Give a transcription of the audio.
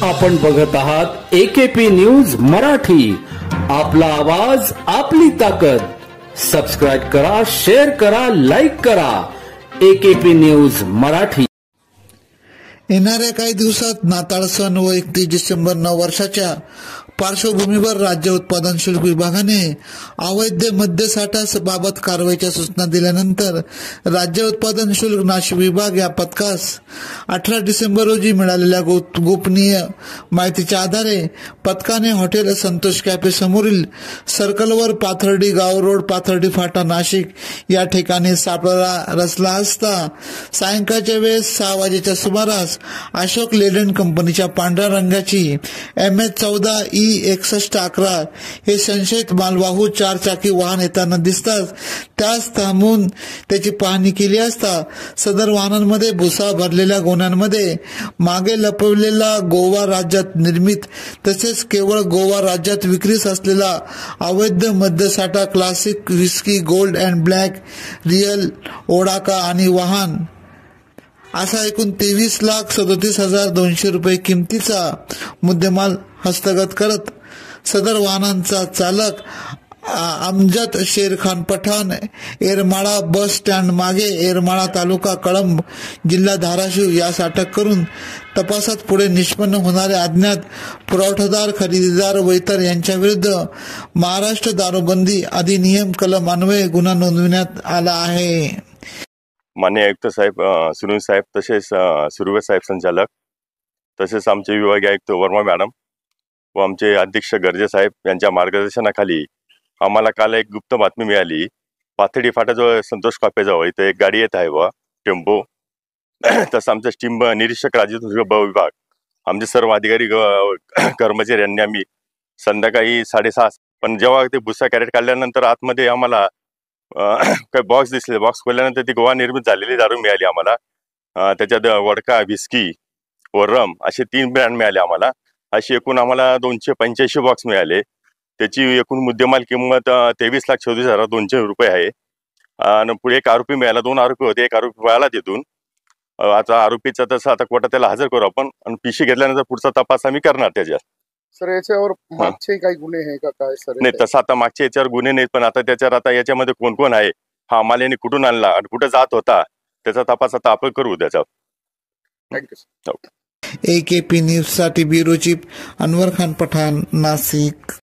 आपण बघत आहात AKP न्यूज मराठी. आपला आवाज आपली ताकद. सबस्क्राइब करा, शेअर करा, लाईक करा. AKP news Marathi. येणाऱ्या काही दिवसात नाताळ सण व 31 डिसेंबर नववर्षाच्या पार्श्वभूमीवर राज्य उत्पादन शुल्क विभागाने अवैध मद्यसाठ्याबाबत कारवाईच्या सूचना दिल्यानंतर राज्य उत्पादन शुल्क नाशिक विभाग या पथकास 18 डिसेंबर रोजी मिळालेल्या गोपनीय माहितीच्या आधारे पथकाने हॉटेल संतोष कॅफे समोरील सर्कलवर पाथर्डी गाव रोड पाथर्डी फाटा नाशिक या ठिकाणी सापळा रचला असता सायंकाळच्या वेळेस 6 वाजेच्या सुमारास अशोक लेलँड कंपनीच्या पांढऱ्या रंगाची MH14 E6111 हे संशयित मालवाहू 4 चाकी वाहन येताना दिसताच त्यास थांबून त्याची पाहणी केली असता सदर वाहनांमध्ये भुसा भरलेल्या गोण्यांमध्ये मागे लपवलेला गोवा राज्यात निर्मित तसेच केवळ गोवा राज्यात विक्रीस असलेला अवैध मद्यसाठा classic whisky gold and black real vodka आणि वाहन असा एकूण 23,37,200 रुपये किमतीचा मुद्देमाल हस्तगत करत सदर वाहनांचा चालक अमजद शेरखान पठाण येरमाळा बस स्टँड मागे येरमाळा तालुका कळंब जिल्हा धाराशिव यास अटक करून तपासात पुढे निष्पन्न होणारे अज्ञात पुरवठादार खरेदीदार व इतर यांच्या विरुद्ध महाराष्ट्र दारूबंदी अधिनियम कलम अन्वये गुन्हा नोंदविण्यात आला आहे. माननीय आयुक्त साहेब सुनील साहेब तसेच सुर्वे साहेब संचालक तसेच आमचे विभागीय आयुक्त वर्मा मॅडम व आमचे अध्यक्ष गर्जे साहेब यांच्या मार्गदर्शनाखाली आम्हाला काल एक गुप्त बातमी मिळाली. पाथर्डी फाटाजवळ संतोष कॉफेजवळ इथे एक गाडी येत आहे व टेम्पो. तसं आमचं टीम निरीक्षक राजू ब विभाग आमचे सर्व अधिकारी कर्मचारी यांनी आम्ही संध्याकाळी 6:30 पण जेव्हा ते भुसा कॅरेट काढल्यानंतर आतमध्ये आम्हाला काही बॉक्स दिसले. बॉक्स खोलल्यानंतर ती गोवा निर्मित झालेली दारू मिळाली आम्हाला. त्याच्यात वडका विस्की व रम असे 3 ब्रँड मिळाले आम्हाला. अशी एकूण आम्हाला 285 बॉक्स मिळाले. त्याची एकूण मुद्देमाल किंमत 23,34,200 रुपये आहे. आणि पुढे एक आरोपी मिळाला. 2 आरोपी होते. एक आरोपी पळाला तिथून. आता आरोपीचा तसं आता कोर्टात त्याला हजर करू आपण आणि पिशी घेतल्यानंतर पुढचा तपास आम्ही करणार त्याच्यात. सर याच्यावर मागचे काही गुन्हे आहे का काय सर? नाही तसं आता मागच्या याच्यावर गुन्हे नाहीत पण आता त्याच्यावर आता याच्यामध्ये कोण कोण आहे हा आम्हाला यांनी कुठून आणला आणि कुठे जात होता त्याचा तपास आता आपण करू त्याचा. थँक्यू. AKP न्यूज साठी ब्युरो चीफ अनवर खान पठाण नाशिक.